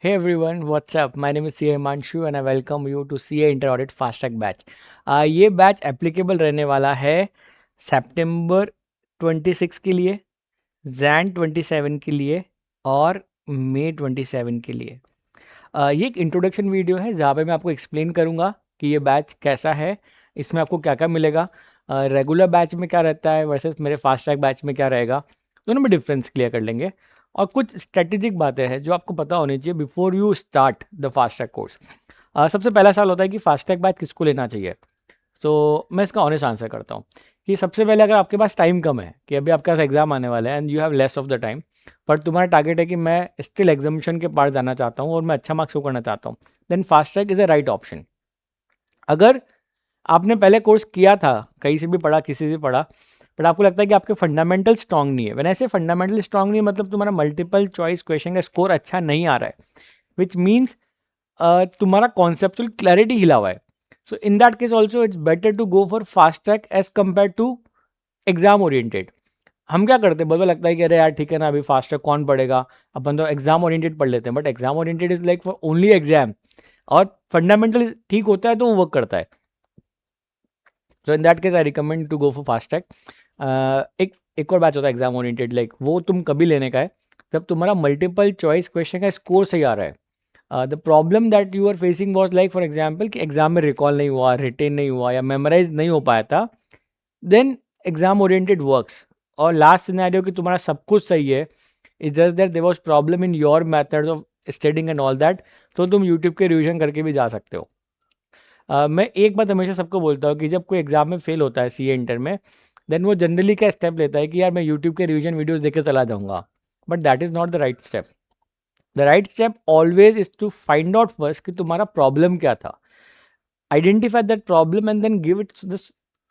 Hey everyone, what's up? My name is CA Himanshu and I welcome you to CA Inter Audit Fast Track batch. ये batch applicable रहने वाला है सितंबर 26 के लिए, जैन 27 के लिए और मई 27 के लिए। ये एक इंट्रोडक्शन वीडियो है जहाँ पे मैं आपको एक्सप्लेन करूँगा कि ये बैच कैसा है, इसमें आपको क्या क्या मिलेगा, रेगुलर बैच में क्या रहता है वर्सेस मेरे फास्ट ट्रैक बैच में क्या रहेगा, दोनों में डिफरेंस क्लियर कर लेंगे। और कुछ स्ट्रेटेजिक बातें हैं जो आपको पता होनी चाहिए before you start the fast track course. सबसे पहला सवाल होता है कि फास्ट ट्रैक बैच किसको लेना चाहिए। तो मैं इसका ऑनेस्ट आंसर करता हूँ कि सबसे पहले अगर आपके पास टाइम कम है कि अभी आपके पास एग्जाम आने वाला है and you have less of the time, पर तुम्हारा टारगेट है कि मैं स्टिल एग्जामिनेशन के पार जाना चाहता हूँ और मैं अच्छा मार्क्स करना चाहता हूँ, then fast track is a right option. अगर आपने पहले कोर्स किया था, कहीं से भी पढ़ा, किसी से पढ़ा, बट आपको लगता है कि आपके फंडामेंटल स्ट्रांग नहीं है, वैसे ऐसे फंडामेंटल स्ट्रांग नहीं मतलब तुम्हारा मल्टीपल चॉइस क्वेश्चन का स्कोर अच्छा नहीं आ रहा है, विच मीन्स तुम्हारा कॉन्सेप्चुअल क्लैरिटी हिला हुआ है। So in that case also it's better to go for fast track as compare to exam oriented. हम क्या करते हैं, बहुत बार लगता है कि अरे यार ठीक है ना, अभी फास्ट ट्रैक कौन पढ़ेगा, अपन तो एग्जाम ओरिएंटेड पढ़ लेते हैं, but exam oriented is like for only exam, और फंडामेंटल ठीक होता है तो वो वर्क करता है। So in that case I recommend to go for fast track. एक और बैच होता है एग्जाम ओरिएंटेड, लाइक वो तुम कभी लेने का है जब तुम्हारा मल्टीपल चॉइस क्वेश्चन का स्कोर सही आ रहा है। The problem that you are facing was like for example कि एग्जाम में रिकॉल नहीं हुआ, रिटेन नहीं हुआ या मेमोराइज नहीं हो पाया था, देन एग्जाम ओरिएंटेड वर्क्स। और लास्ट सिनेरियो कि तुम्हारा सब कुछ सही है, it's just that there was problem in your methods of studying and all that, तो तुम यूट्यूब के रिवीजन करके भी जा सकते हो। मैं एक बात हमेशा सबको बोलता हूँ कि जब कोई एग्जाम में फेल होता है सीए इंटर में, देन वो जनरली क्या स्टेप लेता है कि यार मैं यूट्यूब के रिवीजन वीडियोस देख के चला जाऊंगा, but that is not the right step. The right step always is to find out first कि तुम्हारा प्रॉब्लम क्या था, identify that problem and then give it the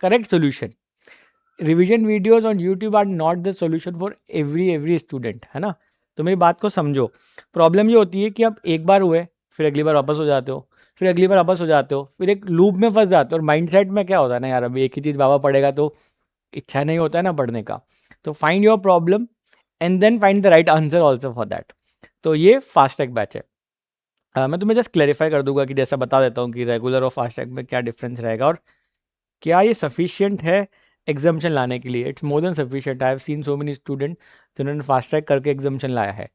correct solution. Revision videos on YouTube are not the solution for every student, है ना। तो मेरी बात को समझो। प्रॉब्लम ये होती है कि आप एक बार हुए, फिर अगली बार वापस हो जाते हो, फिर अगली बार वापस हो जाते हो, फिर एक लूप में फंस जाते हो, और माइंडसेट में क्या होता है ना यार, अभी एक ही चीज़ बाबा पढ़ेगा तो इच्छा नहीं होता है ना पढ़ने का। तो find your problem and then find the right answer also for that. तो ये फास्ट ट्रैक बैच है। मैं तुम्हें जस्ट क्लैरिफाई कर दूंगा कि जैसा बता देता हूँ कि रेगुलर और फास्ट ट्रैक में क्या डिफरेंस रहेगा और क्या ये सफिशिएंट है एग्जामेशन लाने के लिए। It's more than sufficient. I have seen so many student जिन्होंने फास्ट ट्रैक करके एग्जामेशन लाया है।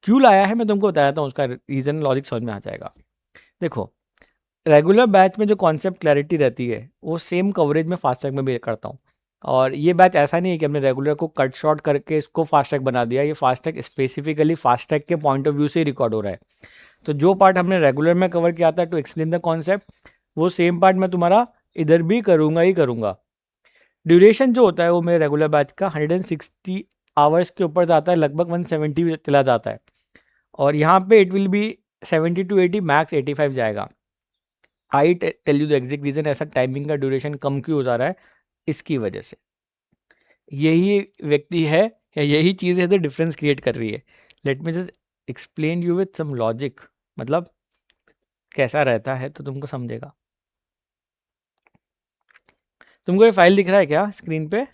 क्यों लाया है मैं तुमको बताता हूँ, उसका रीज़न लॉजिक समझ में आ जाएगा। देखो, रेगुलर बैच में जो कॉन्सेप्ट क्लैरिटी रहती है वो सेम कवरेज में फास्ट ट्रैक में भी करता हूँ। और ये बैच ऐसा नहीं है कि हमने रेगुलर को कट शॉर्ट करके इसको फास्ट ट्रैक बना दिया। ये fast track specifically fast track के पॉइंट ऑफ व्यू से ही रिकॉर्ड हो रहा है। तो जो पार्ट हमने रेगुलर में कवर किया था टू एक्सप्लेन द कॉन्सेप्ट, वो सेम पार्ट मैं तुम्हारा इधर भी करूँगा ही करूँगा। ड्यूरेशन जो होता है वो मेरे रेगुलर बैच का 160 आवर्स के ऊपर जाता है, लगभग 170 भी चला जाता है। और यहाँ पे it will be 70 to 80, max 85 जाएगा। I tell you the exact reason ऐसा टाइमिंग का ड्यूरेशन कम क्यों हो जा रहा है, इसकी वजह से। यही व्यक्ति है या यही चीज़ है जो डिफरेंस क्रिएट कर रही है। Let me just explain you with some logic, मतलब कैसा रहता है तो तुमको समझेगा। तुमको ये फाइल दिख रहा है क्या स्क्रीन पे,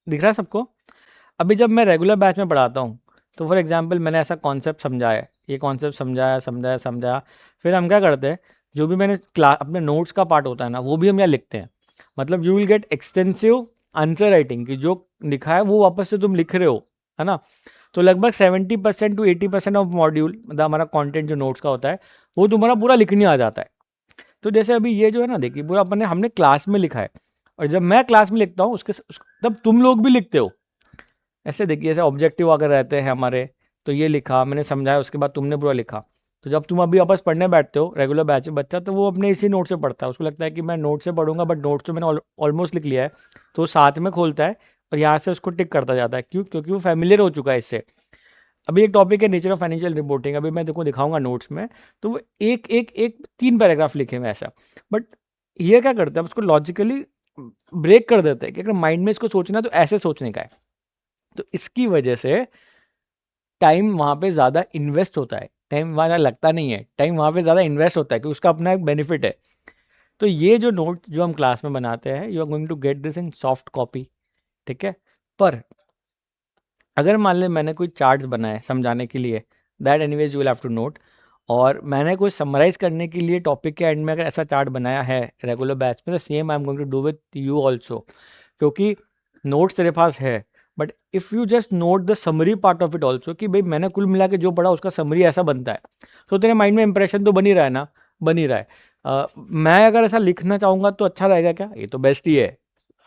दिख रहा है सबको। अभी जब मैं रेगुलर बैच में पढ़ाता हूँ तो फॉर एग्जांपल मैंने ऐसा कॉन्सेप्ट समझाया, ये कॉन्सेप्ट समझाया समझाया समझाया, फिर हम क्या करते हैं, जो भी मैंने क्लास अपने नोट्स का पार्ट होता है ना वो भी हम यहाँ लिखते हैं। मतलब you will gate extensive answer writing कि जो लिखा है वो वापस से तुम लिख रहे हो, है ना। तो लगभग 70% टू 80% ऑफ मॉड्यूल, मतलब हमारा कंटेंट जो नोट्स का होता है वो तुम्हारा पूरा लिखने आ जाता है। तो जैसे अभी ये जो है ना, देखिए पूरा अपने हमने क्लास में लिखा है, और जब मैं क्लास में लिखता हूँ तब तुम लोग भी लिखते हो। ऐसे देखिए, ऐसे ऑब्जेक्टिव अगर रहते हैं हमारे, तो ये लिखा मैंने, समझाया, उसके बाद तुमने पूरा लिखा। तो जब तुम अभी वापस पढ़ने बैठते हो रेगुलर बैच में बच्चा, तो वो अपने इसी नोट से पढ़ता है, उसको लगता है कि मैं नोट से पढ़ूंगा, बट नोट तो मैंने ऑलमोस्ट लिख लिया है। तो वो साथ में खोलता है और यहाँ से उसको टिक करता जाता है। क्यों? क्योंकि वो फैमिलियर हो चुका है इससे। अभी एक टॉपिक है नेचर ऑफ फाइनेंशियल रिपोर्टिंग, अभी मैं देखो दिखाऊंगा नोट्स में, तो वो एक एक एक 3 पैराग्राफ लिखे हुए हैं ऐसा। बट ये क्या करते हैं, उसको लॉजिकली ब्रेक कर देते हैं कि अगर माइंड में इसको सोचना है तो ऐसे सोचने का है। तो इसकी वजह से टाइम वहाँ पे ज़्यादा इन्वेस्ट होता है, टाइम वहाँ लगता नहीं है, टाइम वहाँ पे ज़्यादा इन्वेस्ट होता है, कि उसका अपना एक बेनिफिट है। तो ये जो नोट जो हम क्लास में बनाते हैं, you are going to get this in soft copy, ठीक है। पर अगर मान लें मैंने कोई चार्ट्स बनाए समझाने के लिए, that anyways you will have to note. और मैंने कुछ समराइज़ करने के लिए टॉपिक के एंड में अगर ऐसा चार्ट बनाया है रेगुलर बैच में, तो same I am going to do with you also, क्योंकि नोट्स तेरे पास है, but if you just note the summary part of it also कि भाई मैंने कुल मिला के जो पढ़ा उसका समरी ऐसा बनता है, तो तेरे माइंड में इंप्रेशन तो बन ही रहा है ना, बन ही रहा है। मैं अगर ऐसा लिखना चाहूँगा तो अच्छा रहेगा क्या? ये तो बेस्ट ही है,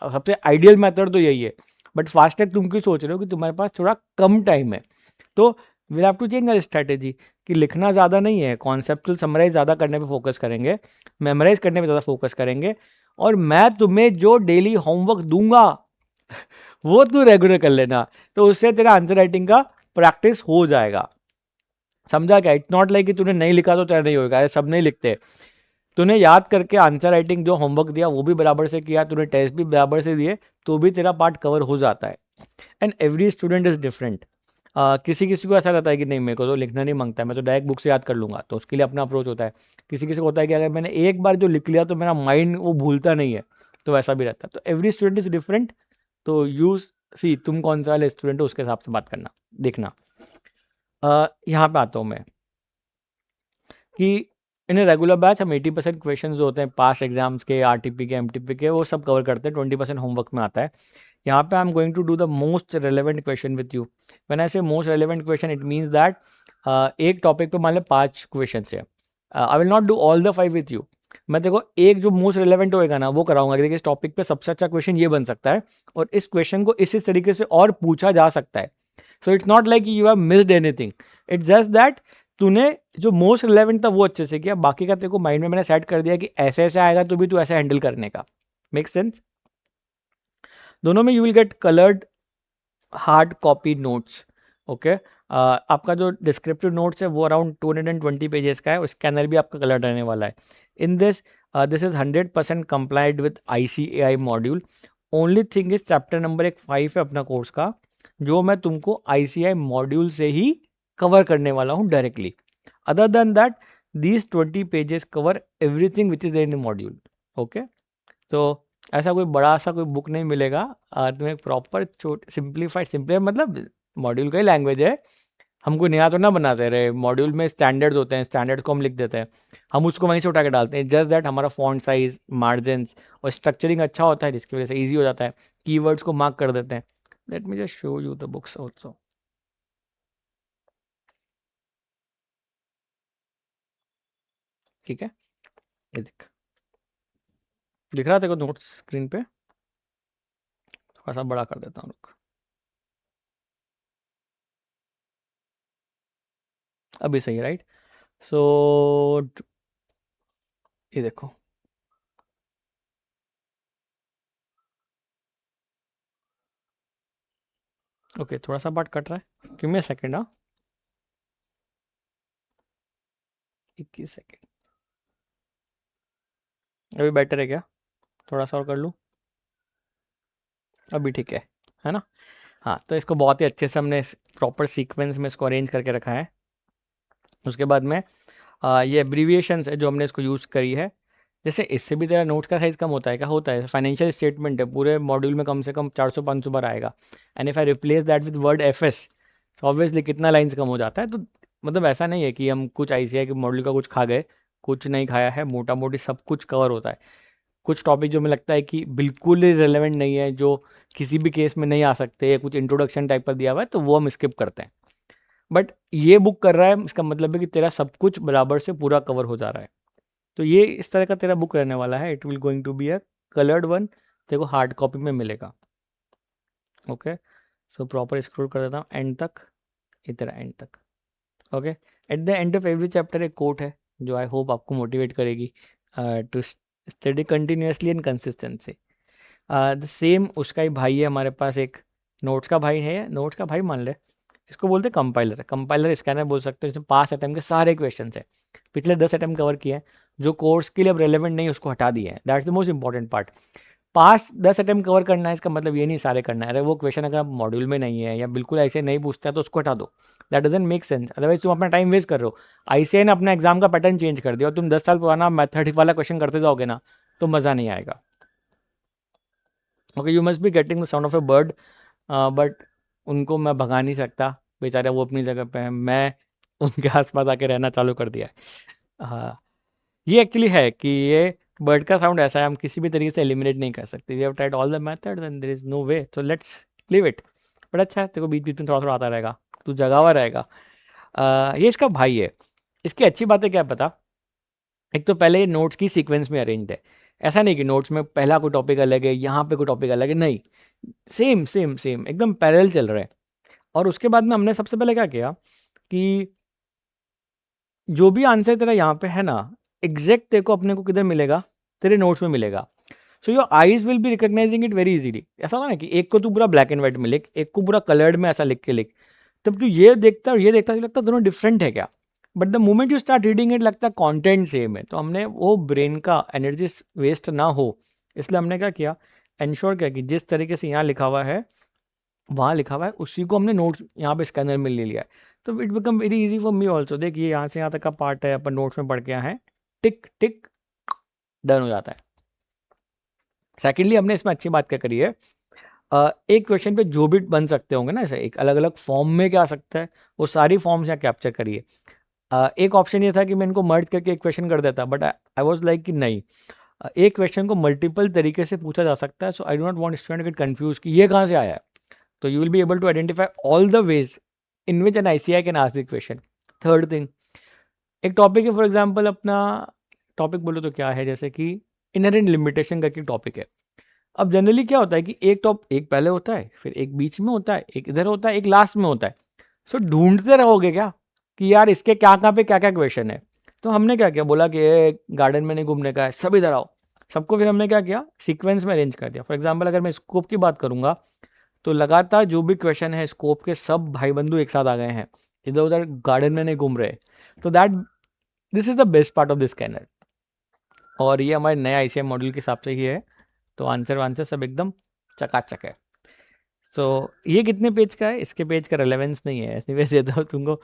सबसे आइडियल मेथड तो यही है। बट फास्ट ट्रैक तुम क्यों सोच रहे हो कि तुम्हारे पास थोड़ा कम टाइम है, तो will have to change our strategy कि लिखना ज़्यादा नहीं है, कॉन्सेप्चुअल समराइज ज़्यादा करने पे फोकस करेंगे, मेमोराइज करने पे ज़्यादा फोकस करेंगे, और मैं तुम्हें जो डेली होमवर्क दूंगा वो तू रेगुलर कर लेना, तो उससे तेरा आंसर राइटिंग का प्रैक्टिस हो जाएगा। समझा क्या? इट्स नॉट लाइक कि तूने नहीं लिखा तो तेरा नहीं होगा, अरे सब नहीं लिखते। तूने याद करके आंसर राइटिंग जो होमवर्क दिया वो भी बराबर से किया, तूने टेस्ट भी बराबर से दिए, तो भी तेरा पार्ट कवर हो जाता है। And every student is different. किसी किसी को ऐसा रहता है कि नहीं मेरे को तो लिखना नहीं मांगता है, मैं तो डायरेक्ट बुक से याद कर लूँगा, तो उसके लिए अपना अप्रोच होता है। किसी किसी को होता है कि अगर मैंने एक बार जो लिख लिया तो मेरा माइंड वो भूलता नहीं है, तो वैसा भी रहता है। तो एवरी स्टूडेंट इज़ डिफरेंट। तो यूज सी तुम कौन सा वाले स्टूडेंट हो उसके हिसाब से बात करना, देखना। यहाँ पे आता हूँ मैं कि इन रेगुलर बैच हम 80% क्वेश्चन जो होते हैं पास एग्जाम्स के, आरटीपी के, एमटीपी के, वो सब कवर करते हैं, 20% होमवर्क में आता है। यहाँ पे I am going to do the most relevant question with you. When I say most relevant question it means that एक टॉपिक पे मान लो 5 क्वेश्चन है, I will not do all the 5 with you. मैं देखो एक जो मोस्ट रेलेवेंट होएगा ना वो कराऊंगा कि देखिए इस टॉपिक पे सबसे अच्छा क्वेश्चन ये बन सकता है, और इस क्वेश्चन को इस तरीके से और पूछा जा सकता है। So it's not like you have missed anything, it's just that तूने जो मोस्ट रिलेवेंट था वो अच्छे से किया, बाकी का तेरे को माइंड में मैंने सेट कर दिया कि ऐसे ऐसे आएगा तो भी तू ऐसे हैंडल करने का। Make sense? दोनों में you will gate coloured hard copy notes. Okay, आपका जो डिस्क्रिप्टिव नोट्स है वो अराउंड 220 पेजेस का है, और स्कैनर भी आपका कलर्ड रहने वाला है। In this is 100% complied with ICAI module. Only thing is chapter number 5 है अपना कोर्स का, जो मैं तुमको ICAI मॉड्यूल से ही कवर करने वाला हूँ directly. Other than that these 20 pages cover everything which is in module. Okay, तो ऐसा कोई बड़ा सा कोई बुक नहीं मिलेगा, तुम्हें प्रॉपर छोट सिंप्लीफाइड, सिंपली मतलब मॉड्यूल का ही लैंग्वेज है, हम कोई नया तो ना बनाते रहे। मॉड्यूल में स्टैंडर्ड्स होते हैं, स्टैंडर्ड्स को हम लिख देते हैं, हम उसको वहीं से उठा के डालते हैं। जस्ट दैट हमारा फॉन्ट साइज, मार्जिन्स और स्ट्रक्चरिंग अच्छा होता है, जिसकी वजह से ईजी हो जाता है, कीवर्ड्स को मार्क कर देते हैं। Late me just show you the books also. ठीक है, ये देख, दिख रहा है तेरे को नोट्स स्क्रीन पे? थोड़ा सा बड़ा कर देता हूँ, रुक। अभी सही है, राइट? सो ये देखो, ओके थोड़ा सा पार्ट कट रहा है, गिव मी अ सेकंड। हाँ, 21 सेकेंड। अभी बेटर है क्या? थोड़ा सा और कर लूँ? अभी ठीक है ना? हाँ, तो इसको बहुत ही अच्छे से हमने प्रॉपर सीक्वेंस में इसको अरेंज करके रखा है। उसके बाद में ये एब्रीविएशंस है जो हमने इसको यूज़ करी है। जैसे इससे भी तेरा नोट्स का साइज़ कम होता है, क्या होता है? फाइनेंशियल स्टेटमेंट है, पूरे मॉड्यूल में कम से कम 400-500 बार आएगा। And if I replace that with word FS, तो ऑब्वियसली कितना लाइन्स कम हो जाता है। तो मतलब ऐसा नहीं है कि हम कुछ ICAI के मॉड्यूल का कुछ खा गए, कुछ नहीं खाया है, मोटा मोटी सब कुछ कवर होता है। कुछ टॉपिक जो मुझे लगता है कि बिल्कुल ही रिलेवेंट नहीं है, जो किसी भी केस में नहीं आ सकते, या कुछ इंट्रोडक्शन टाइप पर दिया हुआ है, तो वो हम स्किप करते हैं। बट ये बुक कर रहा है, इसका मतलब है कि तेरा सब कुछ बराबर से पूरा कवर हो जा रहा है। तो ये इस तरह का तेरा बुक रहने वाला है। It will going to be a coloured one, तेरे को हार्ड कॉपी में मिलेगा। ओके, सो प्रॉपर स्क्रॉल कर देता हूँ एंड तक, ये तेरा एंड तक। Okay, at the end of every chapter एक कोट है जो आई होप आपको मोटिवेट करेगी to study continuously and consistency. The same उसका ही भाई है हमारे पास, एक नोट्स का भाई है, नोट्स का भाई मान ले, इसको बोलते हैं कंपाइलर। कंपाइलर स्कैनर बोल सकते हो, इसमें पास अटैम्प्ट के सारे क्वेश्चन है, पिछले 10 अटैम्प्ट कवर किए हैं, जो कोर्स के लिए अब रेलेवेंट नहीं उसको हटा दिए हैं। That's the most important part. Pass 10 attempt cover करना है, इसका मतलब ये नहीं सारे करना है। अरे वो क्वेश्चन अगर मॉड्यूल में नहीं है या बिल्कुल ऐसे नहीं पूछता है तो उसको हटा दो। That doesn't make sense, otherwise तुम अपना टाइम वेस्ट कर रहे हो। ICAI ने अपना एग्जाम का पैटर्न चेंज कर दिया और तुम 10 साल पुराना मैथड वाला क्वेश्चन करते जाओगे ना, तो मज़ा नहीं आएगा। Okay, you must be getting the sound of A bird, but उनको मैं भगा नहीं सकता, बेचारे वो अपनी जगह पे हैं। मैं उनके आसपास आके रहना चालू कर दिया है। हाँ, ये एक्चुअली है कि ये बर्ड का साउंड ऐसा है, हम किसी भी तरीके से एलिमिनेट नहीं कर सकते। We have tried all the methods and there is no way, तो लेट्स लीव इट। बट अच्छा है, तेरे को बीच बीच में थोड़ा थोड़ा आता रहेगा, तू जगा हुआ रहेगा। ये इसका भाई है। इसकी अच्छी बात है क्या है पता? एक तो पहले ये नोट्स की सीक्वेंस में अरेंज्ड है। ऐसा नहीं कि नोट्स में पहला कोई टॉपिक अलग है, यहाँ पे कोई टॉपिक अलग है, नहीं, सेम सेम सेम एकदम पैरेलल चल रहा है। और उसके बाद में हमने सबसे पहले क्या किया कि जो भी आंसर तेरा यहाँ पे है ना, एग्जैक्ट तेरे को अपने को किधर मिलेगा? तेरे नोट्स में मिलेगा। So your eyes will be recognising it very easily. ऐसा होगा ना कि एक को तू पूरा ब्लैक एंड व्हाइट में लिख, एक को पूरा कलर्ड में ऐसा लिख के लिख, तब तू ये देखता और ये देखता, तुझे लगता दोनों डिफरेंट है क्या? But the moment you start reading it लगता है कंटेंट सेम है। तो हमने वो ब्रेन का एनर्जी वेस्ट ना हो, इसलिए हमने क्या किया, एंश्योर किया कि जिस तरीके से यहाँ लिखा हुआ है वहाँ लिखा हुआ है उसी को हमने नोट्स यहाँ पे स्कैनर में ले लिया है। तो it become very easy for me also. देखिए यहाँ से यहाँ तक का पार्ट है, अपन नोट्स में पढ़ के आए हैं, टिक टिक डन हो जाता है। सेकेंडली हमने इसमें अच्छी बात क्या करी है, एक क्वेश्चन पे जो भी बन सकते होंगे ना, ऐसे एक अलग अलग फॉर्म में क्या आ सकता है, वो सारी फॉर्म्स यहाँ कैप्चर करिए। एक ऑप्शन ये था कि मैं इनको मर्ज करके एक क्वेश्चन कर देता, बट आई वॉज लाइक कि नहीं, एक क्वेश्चन को मल्टीपल तरीके से पूछा जा सकता है। So I do not want student get confuse कि ये कहाँ से आया है। तो you will be able to identify all the ways in which an ICI can ask the question. Third thing, एक टॉपिक है, फॉर एग्जांपल अपना टॉपिक बोलो तो क्या है, जैसे कि इनहेरेंट लिमिटेशन करके टॉपिक है। अब जनरली क्या होता है कि एक पहले होता है, फिर एक बीच में होता है, एक इधर होता है, एक लास्ट में होता है। सो ढूंढते रहोगे क्या कि यार इसके क्या कहाँ पे क्या क्या क्वेश्चन है। तो हमने क्या किया, बोला कि गार्डन में नहीं घूमने का है, सब इधर आओ। सबको फिर हमने क्या किया, सीक्वेंस में अरेंज कर दिया। फॉर एग्जाम्पल अगर मैं स्कोप की बात करूंगा, तो लगातार जो भी क्वेश्चन है स्कोप के, सब भाई बंधु एक साथ आ गए हैं, इधर उधर गार्डन में नहीं घूम रहे। तो that this is the best part of this scanner. और ये हमारे नए आईसीएम मॉड्यूल के हिसाब से ही है, तो आंसर वांसर सब एकदम चकाचक है। सो ये कितने पेज का है, इसके पेज का रेलेवेंस नहीं है, ऐसे वैसे तो तुमको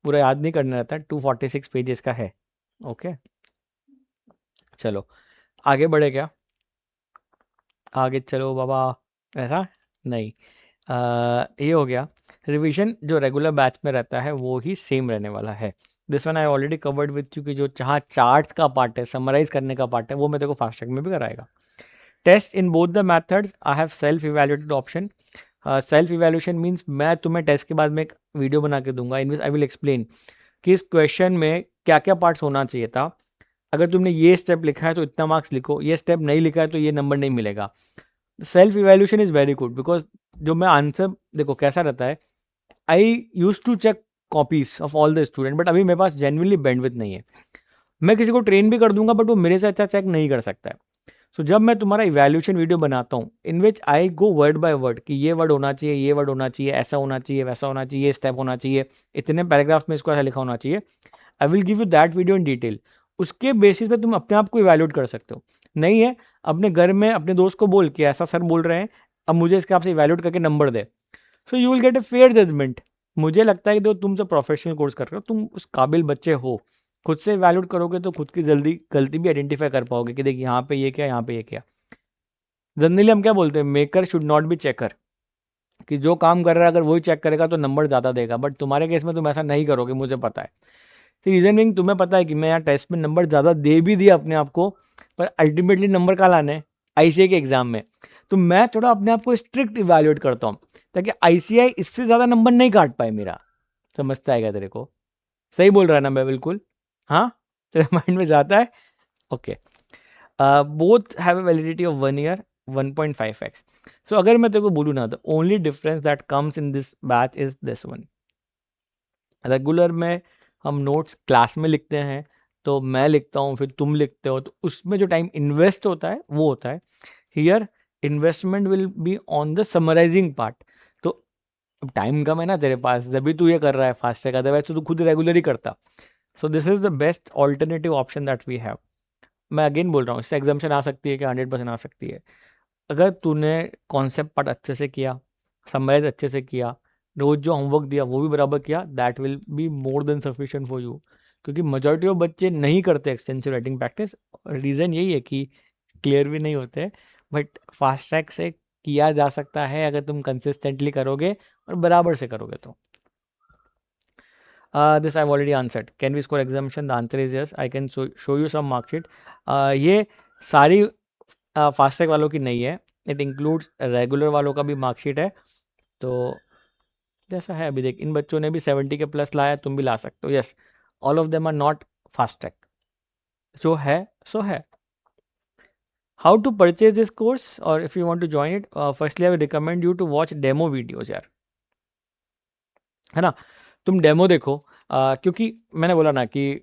पूरा याद नहीं करना रहता। 246 पेजेस का है। ओके, चलो आगे बढ़े क्या? आगे चलो बाबा। ऐसा नहीं, ये हो गया। रिवीजन जो रेगुलर बैच में रहता है वो ही सेम रहने वाला है। This one I already covered with you कि जो जहाँ चार्ट्स का पार्ट है, समराइज करने का पार्ट है, वो मैं देखो फास्ट ट्रैक में भी कराएगा। Test in both the methods I have self evaluated option. Self evaluation means मैं तुम्हें टेस्ट के बाद में एक वीडियो बना के दूंगा, इन विच आई विल एक्सप्लेन कि इस क्वेश्चन में क्या क्या पार्ट्स होना चाहिए था। अगर तुमने ये स्टेप लिखा है तो इतना मार्क्स लिखो, ये स्टेप नहीं लिखा है तो ये नंबर नहीं मिलेगा। Self evaluation is very good because जो मैं आंसर, देखो कैसा रहता है, I use to check copies of all the student, but अभी मेरे पास जेन्युइनली बैंडविड्थ नहीं है। मैं किसी को ट्रेन भी कर दूंगा बट वो मेरे से अच्छा चेक नहीं कर सकता है। सो जब मैं तुम्हारा इवैल्यूएशन वीडियो बनाता हूँ, इन विच आई गो वर्ड बाय वर्ड कि ये वर्ड होना चाहिए, ये वर्ड होना चाहिए, ऐसा होना चाहिए, वैसा होना चाहिए, ये स्टेप होना चाहिए, इतने पैराग्राफ में इसको ऐसा लिखा होना चाहिए, I will give you that video in detail. उसके बेसिस पे तुम अपने आप को इवैल्यूएट कर सकते हो। नहीं है, अपने घर में अपने दोस्त को बोल के ऐसा सर बोल रहे हैं, अब मुझे इसके आपसे इवैल्यूएट करके नंबर दे। So you will get a fair judgement. मुझे लगता है कि जो तुम जो प्रोफेशनल कोर्स कर रहे हो, तुम उस काबिल बच्चे हो, खुद से इवैल्यूएट करोगे तो खुद की जल्दी गलती भी आइडेंटिफाई कर पाओगे कि देखिए यहाँ पे ये क्या, यहाँ पे ये क्या। जनरली हम क्या बोलते हैं, maker should not be checker, कि जो काम कर रहा है अगर वही चेक करेगा तो नंबर ज़्यादा देगा। बट तुम्हारे केस में तुम ऐसा नहीं करोगे, मुझे पता है। रीजन बिंग, तुम्हें पता है कि मैं यहाँ टेस्ट में नंबर ज़्यादा दे भी दिया अपने आप को, पर अल्टीमेटली नंबर कहाँ लाने हैं? आईसीआई के एग्जाम में। तो मैं थोड़ा अपने आप को स्ट्रिक्ट इवैल्यूएट करता हूँ ताकि आईसीआई इससे ज़्यादा नंबर नहीं काट पाए मेरा। समझता है क्या तेरे को? सही बोल रहा है ना मैं बिल्कुल? हाँ, तेरे माइंड में जाता है? Okay. Both have a validity of 1 year, 1.5x। सो अगर मैं तेरे को बोलूँ ना, the only difference that comes in this batch is this one. Regular में हम नोट्स क्लास में लिखते हैं, तो मैं लिखता हूँ फिर तुम लिखते हो, तो उसमें जो टाइम इन्वेस्ट होता है वो होता है। Here investment will be on the summarising part. तो टाइम कम है ना तेरे पास, जब तू ये कर रहा है फास्ट ट्रैक, अदरवाइज तो तू खुद रेगुलर ही करता। So this is the best alternative option that we have. मैं अगेन बोल रहा हूँ, इससे एग्जाम्शन आ सकती है कि 100% आ सकती है। अगर तूने कॉन्सेप्ट पार्ट अच्छे से किया, समराइज अच्छे से किया, रोज जो होमवर्क दिया वो भी बराबर किया, that will be more than sufficient for you. क्योंकि मेजॉरिटी ऑफ बच्चे नहीं करते एक्सटेंसिव राइटिंग प्रैक्टिस। रीज़न यही है कि क्लियर भी नहीं होते। बट फास्ट ट्रैक से किया जा सकता है अगर तुम कंसिस्टेंटली करोगे और बराबर से करोगे तो। This I already answered, can we score examination, the answer is yes, I can show you some marksheet. ये सारी फास्टैग वालों की नहीं है, इट इंक्लूड्स रेगुलर वालों का भी मार्कशीट है। तो जैसा है अभी देख, इन बच्चों ने भी 70 के प्लस लाया, तुम भी ला सकते हो। Yes, all of them are not fast track, जो है सो है। How to purchase this course और if you want to join it, firstly I will recommend you to watch demo videos यार, है ना। तुम डेमो देखो, क्योंकि मैंने बोला ना कि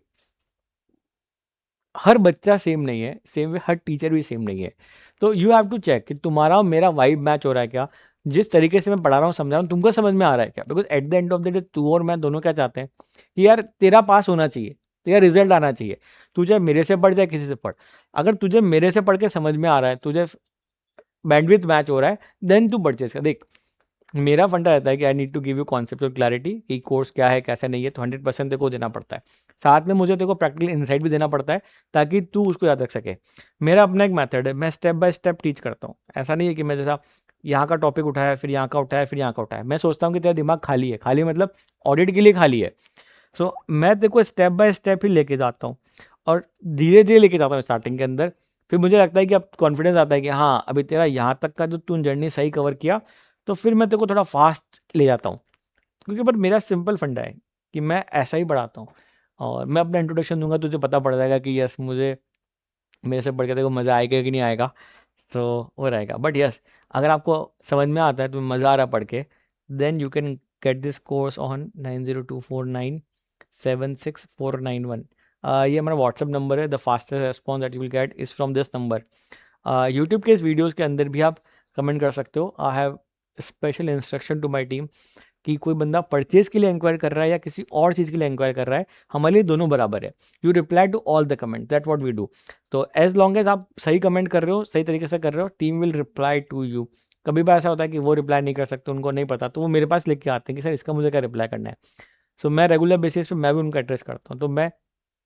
हर बच्चा सेम नहीं है, सेम वे हर टीचर भी सेम नहीं है। तो यू हैव टू चेक कि तुम्हारा और मेरा वाइब मैच हो रहा है क्या, जिस तरीके से मैं पढ़ा रहा हूँ समझा रहा हूँ तुमको समझ में आ रहा है क्या। Because at the end of the day तू और मैं दोनों क्या चाहते हैं कि यार तेरा पास होना चाहिए, तेरा रिजल्ट आना चाहिए। तू चाहे मेरे से पढ़ चाहे किसी से पढ़, अगर तुझे मेरे से पढ़ के समझ में आ रहा है, तुझे बैंडविड्थ मैच हो रहा है, देन तू परचेज कर। देख, मेरा फंडा रहता है कि I need to give you conceptual clarity कि कोर्स क्या है कैसा नहीं है, तो 100% तेरे को देना पड़ता है। साथ में मुझे तेरे को प्रैक्टिकल इंसाइट भी देना पड़ता है ताकि तू उसको याद रख सके। मेरा अपना एक मेथड है, मैं स्टेप बाय स्टेप टीच करता हूँ। ऐसा नहीं है कि मैं जैसा यहाँ का टॉपिक उठाया फिर यहाँ का उठाया फिर यहाँ का उठाया। मैं सोचता हूँ कि तेरा दिमाग खाली है, खाली मतलब ऑडिट के लिए खाली है। सो मैं तेरे को स्टेप बाय स्टेप ही लेके जाता हूँ और धीरे धीरे लेके जाता हूँ स्टार्टिंग के अंदर। फिर मुझे लगता है कि अब कॉन्फिडेंस आता है कि हाँ अभी तेरा यहाँ तक का जो तू जर्नी सही कवर किया, तो फिर मैं तेरे को थोड़ा फास्ट ले जाता हूँ। क्योंकि बट मेरा सिंपल फंडा है कि मैं ऐसा ही पढ़ाता हूँ, और मैं अपना इंट्रोडक्शन दूंगा तुझे पता पड़ जाएगा कि यस मुझे मेरे से पढ़ के तेरे को मज़ा आएगा कि नहीं आएगा। तो वो रहेगा। बट यस, अगर आपको समझ में आता है, तुम्हें मज़ा आ रहा है पढ़ के, then you can get this course on 9024976491। ये हमारा व्हाट्सअप नंबर है। The fastest response that you will get is from this number. YouTube के इस वीडियोज़ के अंदर भी आप कमेंट कर सकते हो। I have special instruction to my team कि कोई बंदा परचेज के लिए इंक्वायर कर रहा है या किसी और चीज़ के लिए इंक्वायर कर रहा है, हमारे लिए दोनों बराबर है। You reply to all the comment, that what we do. तो एज लॉन्ग एज आप सही कमेंट कर रहे हो, सही तरीके से कर रहे हो, team will reply to you. कभी भी ऐसा होता है कि वो रिप्लाई नहीं कर सकते, उनको नहीं पता, तो वो मेरे पास लेके आते हैं कि सर इसका मुझे क्या रिप्लाई करना है। सो मैं रेगुलर बेसिस पे मैं भी उनको एड्रेस करता हूँ। तो मैं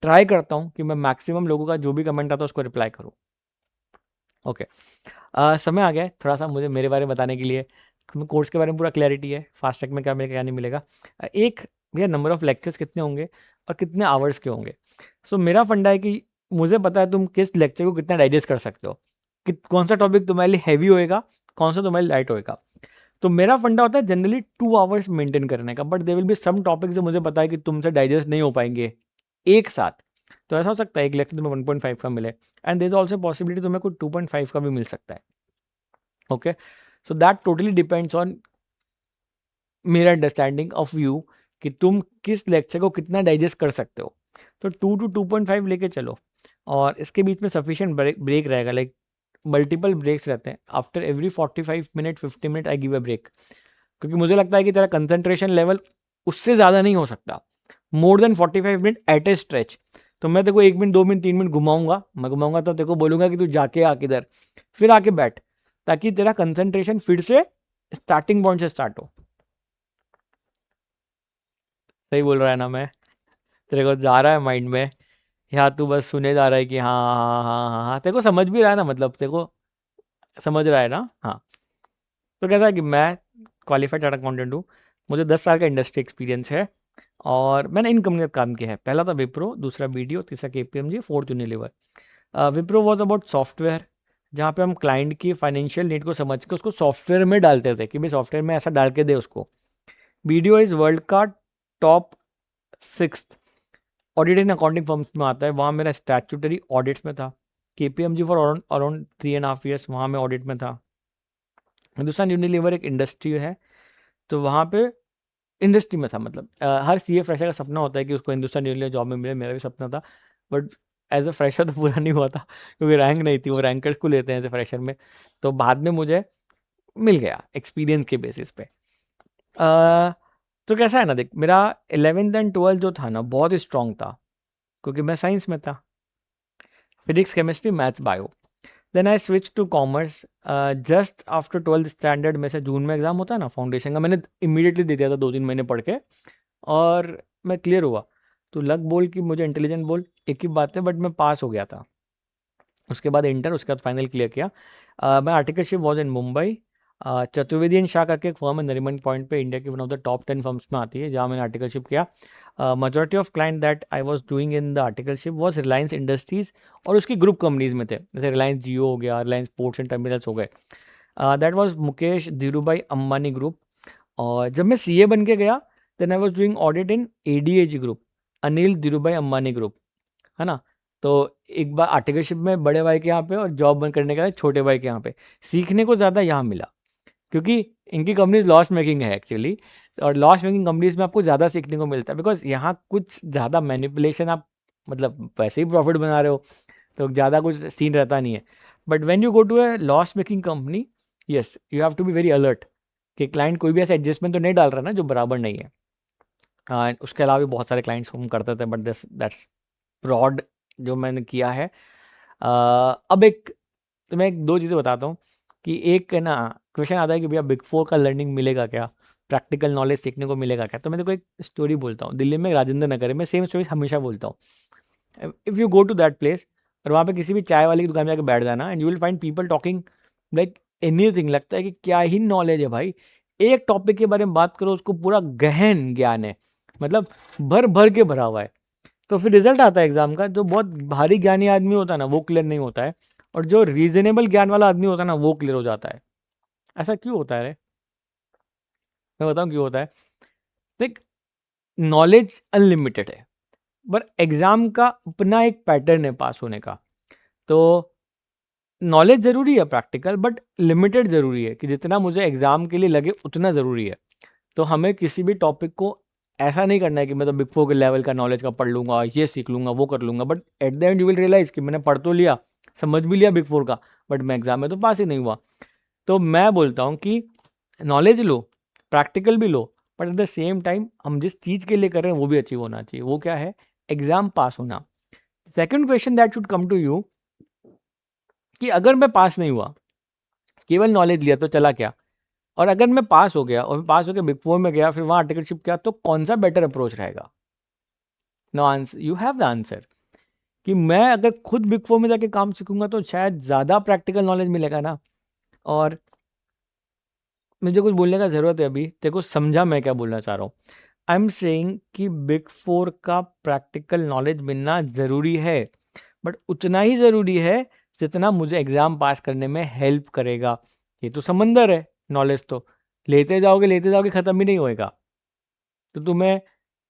ट्राई करता हूँ कि मैं मैक्सिमम लोगों का जो भी कमेंट आता है उसको रिप्लाई करूँ। ओके, समय आ गया है थोड़ा सा मुझे मेरे बारे में बताने के लिए। तुम्हें कोर्स के बारे में पूरा क्लैरिटी है, फास्ट ट्रैक में क्या मिलेगा क्या नहीं मिलेगा। एक भैया, नंबर ऑफ लेक्चर्स कितने होंगे और कितने आवर्स के होंगे। सो मेरा फंडा है कि मुझे पता है तुम किस लेक्चर को कितना डाइजेस्ट कर सकते हो, कि कौन सा टॉपिक तुम्हारे लिए हैवी होएगा, कौन सा तुम्हारे लिए लाइट होएगा। तो मेरा फंडा होता है जनरली 2 आवर्स मेंटेन करने का। But they will be some topic जो मुझे पता है कि तुमसे डाइजेस्ट नहीं हो पाएंगे एक साथ। तो ऐसा हो सकता है एक लेक्चर तुम्हें 1.5 का मिले, and there is also possibility तुम्हें कुछ 2.5 का भी मिल सकता है। Okay, so that totally depends on मेरा अंडरस्टैंडिंग ऑफ यू कि तुम किस लेक्चर को कितना डाइजेस्ट कर सकते हो। तो 2 to 2.5 लेके चलो, और इसके बीच में सफिशिएंट ब्रेक रहेगा। लाइक मल्टीपल ब्रेक्स रहते हैं, after every 45 minute 50 minute I give a break. क्योंकि मुझे लगता है कि तेरा कंसंट्रेशन लेवल उससे ज़्यादा नहीं हो सकता, मोर देन 45 मिनट एट ए स्ट्रेच। तो मैं तेरे को 1 मिनट 2 मिनट 3 मिनट घुमाऊंगा, मैं घुमाऊंगा तो तेरे को बोलूंगा कि तू जाके आ किधर, फिर आके बैठ, ताकि तेरा कंसंट्रेशन फिर से स्टार्टिंग पॉइंट से स्टार्ट हो। सही बोल रहा है ना मैं? तेरे को जा रहा है माइंड में, या तू बस सुने जा रहा है कि हाँ हाँ हाँ हाँ हाँ, तेरे को समझ भी रहा है ना, मतलब तेरे को समझ रहा है ना? हाँ। तो कैसा है कि मैं क्वालिफाइड चार्ट अकाउंटेंट हूँ, मुझे 10 साल का इंडस्ट्री एक्सपीरियंस है, और मैंने इन कंपनी में काम किया है। पहला था विप्रो, दूसरा वीडियो, तीसरा KPMG, fourth Unilever. Wipro was about software, जहाँ पे हम क्लाइंट की फाइनेंशियल नीड को समझ के उसको सॉफ्टवेयर में डालते थे कि भाई सॉफ्टवेयर में ऐसा डाल के दे उसको। वीडियो इज़ वर्ल्ड का top 6 audit and accounting firms में आता है, वहाँ मेरा स्टैट्यूटरी ऑडिट्स में था। केपीएमजी फॉर अराउंड 3.5 years वहाँ मैं ऑडिट में था। हिंदुस्तान यूनिलीवर एक इंडस्ट्री है, तो वहाँ पे इंडस्ट्री में था। मतलब हर सीए फ्रेशर का सपना होता है कि उसको हिंदुस्तान यूनिलीवर जॉब में मिले, मेरा भी सपना था। बट एज अ फ्रेशर तो पूरा नहीं हुआ था, क्योंकि रैंक नहीं थी, वो रैंकर्स को लेते हैं एज ए फ्रेशर में। तो बाद में मुझे मिल गया एक्सपीरियंस के बेसिस पे। अ, तो कैसा है ना, देख मेरा 11th एंड 12th जो था ना बहुत स्ट्रॉन्ग था, क्योंकि मैं साइंस में था, physics chemistry maths bio. Then I switch to commerce just after 12th standard में से। जून में एग्जाम होता है ना फाउंडेशन का, मैंने इमीडिएटली दे दिया था 2-3 महीने पढ़ के, और मैं क्लियर हुआ। तो लक बोल कि मुझे इंटेलिजेंट बोल, एक ही बात है, बट मैं पास हो गया था। उसके बाद इंटर, उसके बाद फाइनल क्लियर किया। मैं articleship was in Mumbai, Chaturvedi and Shah करके एक फर्म है नरीमन पॉइंट पे, इंडिया की one of the top 10 firms में आती है, जहाँ मैंने आर्टिकलशिप किया। majority of client that I was doing in the articleship was Reliance industries और उसकी ग्रुप कंपनीज में थे, जैसे रिलायंस जियो हो गया, रिलायंस पोर्ट्स एंड टर्मिनल्स हो गए। That was Mukesh Dhirubhai Ambani group. और जब मैं सीए बन के गया, then I was doing audit in ADAG group, Anil Dhirubhai Ambani group, है ना। तो एक बार आर्टिकलशिप में बड़े भाई के यहाँ पे और जॉब बंद करने के बाद छोटे भाई के यहाँ पे सीखने को ज़्यादा यहाँ मिला, क्योंकि इनकी कंपनीज लॉस मेकिंग है एक्चुअली। और लॉस मेकिंग कंपनीज में आपको ज़्यादा सीखने को मिलता है, बिकॉज यहाँ कुछ ज़्यादा मैनिपुलेशन, आप मतलब वैसे ही प्रॉफिट बना रहे हो तो ज़्यादा कुछ सीन रहता नहीं है। But when you go to a loss making company, yes you have to be very alert कि क्लाइंट कोई भी ऐसा एडजस्टमेंट तो नहीं डाल रहा ना जो बराबर नहीं है। उसके अलावा भी बहुत सारे क्लाइंट्स हम करते थे, बट दैट्स ब्रॉड जो मैंने किया है। अब एक तो मैं एक दो चीज़ें बताता हूँ कि एक है ना, क्वेश्चन आता है कि भैया बिग फोर का लर्निंग मिलेगा क्या, प्रैक्टिकल नॉलेज सीखने को मिलेगा क्या। तो मैं देखो एक स्टोरी बोलता हूँ, दिल्ली में राजेंद्र नगर में, सेम स्टोरी हमेशा बोलता हूँ। If you go to that place और वहाँ पे किसी भी चाय वाली की दुकान में जाकर बैठ जाना, and you will find people talking like anything, लगता है कि क्या ही नॉलेज है भाई। एक टॉपिक के बारे में बात करो, उसको पूरा गहन ज्ञान है, मतलब भर भर के भरा हुआ है। तो फिर रिजल्ट आता है एग्जाम का, जो बहुत भारी ज्ञानी आदमी होता है ना वो क्लियर नहीं होता है, और जो रीजनेबल ज्ञान वाला आदमी होता है ना वो क्लियर हो जाता है। ऐसा क्यों होता है रे? मैं बताऊं क्यों होता है। देख, नॉलेज अनलिमिटेड है, पर एग्जाम का अपना एक पैटर्न है पास होने का। तो नॉलेज ज़रूरी है प्रैक्टिकल, बट लिमिटेड ज़रूरी है, कि जितना मुझे एग्जाम के लिए लगे उतना ज़रूरी है। तो हमें किसी भी टॉपिक को ऐसा नहीं करना है कि मैं तो बिग फोर के लेवल का नॉलेज का पढ़ लूंगा, ये सीख लूंगा, वो कर लूंगा, but at the end you will realise कि मैंने पढ़ तो लिया, समझ भी लिया बिग फोर का, बट मैं एग्जाम में तो पास ही नहीं हुआ। तो मैं बोलता हूँ कि नॉलेज लो, प्रैक्टिकल भी लो, but at the same time हम जिस चीज़ के लिए कर रहे हैं वो भी अचीव होना चाहिए। वो क्या है? एग्जाम पास होना। Second question that should come to you, कि अगर मैं पास नहीं हुआ, केवल नॉलेज लिया तो चला क्या, और अगर मैं पास हो गया और पास होकर बिग फोर में गया, फिर वहाँ आर्टिकलशिप किया, तो कौन सा बेटर अप्रोच रहेगा? No answer, you have the answer, कि मैं अगर खुद बिग फोर में जाके काम सीखूंगा तो शायद ज़्यादा प्रैक्टिकल नॉलेज मिलेगा ना। और मुझे कुछ बोलने का ज़रूरत है अभी, तेरे को समझा मैं क्या बोलना चाह रहा हूँ। आई एम सेइंग कि बिग फोर का प्रैक्टिकल नॉलेज मिलना ज़रूरी है, बट उतना ही ज़रूरी है जितना मुझे एग्ज़ाम पास करने में हेल्प करेगा। ये तो समंदर है, नॉलेज तो लेते जाओगे ख़त्म ही नहीं होएगा। तो तुम्हें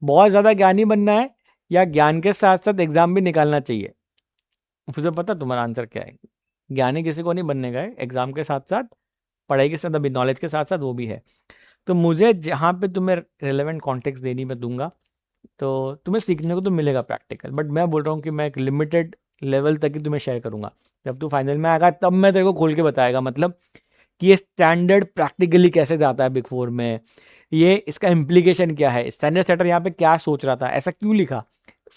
बहुत ज़्यादा ज्ञानी बनना है, या ज्ञान के साथ साथ एग्ज़ाम भी निकालना चाहिए? मुझे पता तुम्हारा आंसर क्या है। ज्ञानी किसी को नहीं बनने का है, एग्ज़ाम के साथ साथ, पढ़ाई के साथ, अभी नॉलेज के साथ साथ वो भी है। तो मुझे जहाँ पे तुम्हें रिलेवेंट कॉन्टेक्स्ट देनी मैं दूंगा, तो तुम्हें सीखने को तो मिलेगा प्रैक्टिकल, बट मैं बोल रहा हूँ कि मैं एक लिमिटेड लेवल तक ही तुम्हें शेयर करूँगा। जब तू फाइनल में आएगा तब मैं तेरे को खोल के बताएगा, मतलब कि ये स्टैंडर्ड प्रैक्टिकली कैसे जाता है बिग फोर में, ये इसका इम्प्लीकेशन क्या है, स्टैंडर्ड सेटर यहाँ पे क्या सोच रहा था, ऐसा क्यों लिखा।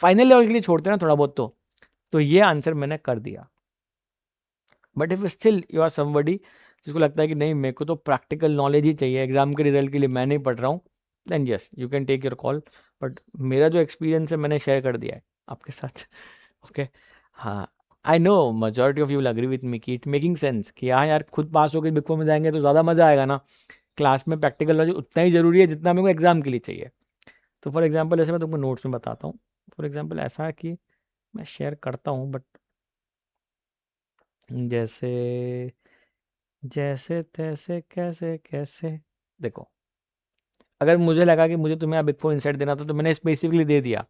फाइनल लेवल के लिए छोड़ते हैं ना थोड़ा बहुत, तो ये आंसर मैंने कर दिया। But if still you are somebody जिसको लगता है कि नहीं मेरे को तो प्रैक्टिकल नॉलेज ही चाहिए, एग्जाम के रिजल्ट के लिए मैं नहीं पढ़ रहा हूँ, then yes you can take your call. But मेरा जो एक्सपीरियंस है मैंने शेयर कर दिया है आपके साथ। ओके। हाँ, I know majority of you will agree with me कि इट मेकिंग सेंस कि हाँ यार, खुद पास होकर बिग फोर में जाएंगे तो ज़्यादा मज़ा आएगा ना। क्लास में प्रैक्टिकल नॉलेज उतना ही ज़रूरी है जितना मेरे को एग्जाम के लिए चाहिए। तो फॉर एग्जाम्पल ऐसे मैं तुमको नोट्स में बताता हूँ। फॉर एग्जाम्पल ऐसा है कि मैं शेयर करता हूँ, बट जैसे जैसे तैसे कैसे कैसे, देखो, अगर मुझे लगा कि मुझे तुम्हें बिग फोर इंसाइट देना था तो मैंने स्पेसिफिकली दे दिया।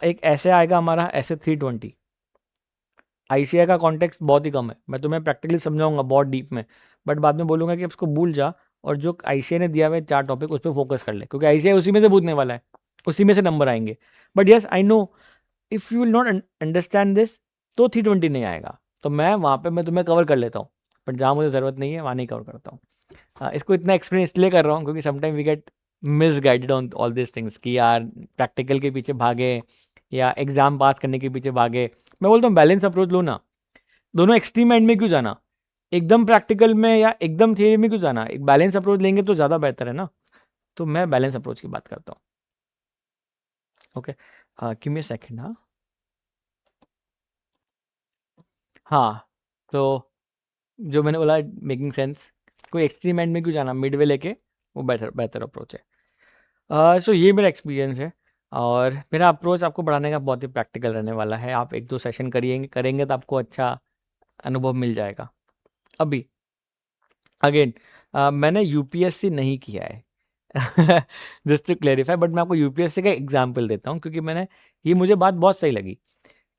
एक ऐसे आएगा हमारा ऐसे 320, आईसीआई का कॉन्टेक्स्ट बहुत ही कम है, मैं तुम्हें प्रैक्टिकली समझाऊंगा बहुत डीप में, बट बाद में बोलूंगा कि उसको भूल जा, और जो आईसीआई ने दिया हुआ है 4 टॉपिक उस पर फोकस कर ले, क्योंकि आईसीआई उसी में से पूछने वाला है, उसी में से नंबर आएंगे। But yes I know, if you will not understand this, तो 320 नहीं आएगा। तो मैं तुम्हें कवर कर लेता हूँ, बट जहाँ मुझे ज़रूरत नहीं है वहाँ नहीं कवर करता हूँ। इसको इतना एक्सप्लेन इसलिए कर रहा हूँ क्योंकि sometime we get misguided on all this things, कि यार प्रैक्टिकल के पीछे भागे या एग्जाम पास करने के पीछे भागे। मैं बोलता हूँ बैलेंस अप्रोच लो ना, दोनों एक्सट्रीम एंड में क्यों जाना, एकदम प्रैक्टिकल में या एकदम थियरी में क्यों जाना, एक बैलेंस अप्रोच लेंगे तो ज़्यादा बेहतर है ना। तो मैं बैलेंस अप्रोच की बात करता हूँ। Okay, give me a second. हाँ, हाँ, तो जो मैंने बोला मेकिंग सेंस, कोई एक्सट्रीम एंड में क्यों जाना, मिडवे लेके वो बेटर बेटर अप्रोच है। सो ये मेरा एक्सपीरियंस है और मेरा अप्रोच आपको बढ़ाने का बहुत ही प्रैक्टिकल रहने वाला है। आप 1-2 सेशन करिएंगे करेंगे तो आपको अच्छा अनुभव मिल जाएगा। अभी अगेन मैंने यूपीएससी नहीं किया है जस्ट टू क्लेरिफाई, बट मैं आपको यूपीएससी का एग्जांपल देता हूँ क्योंकि मैंने ये मुझे बात बहुत सही लगी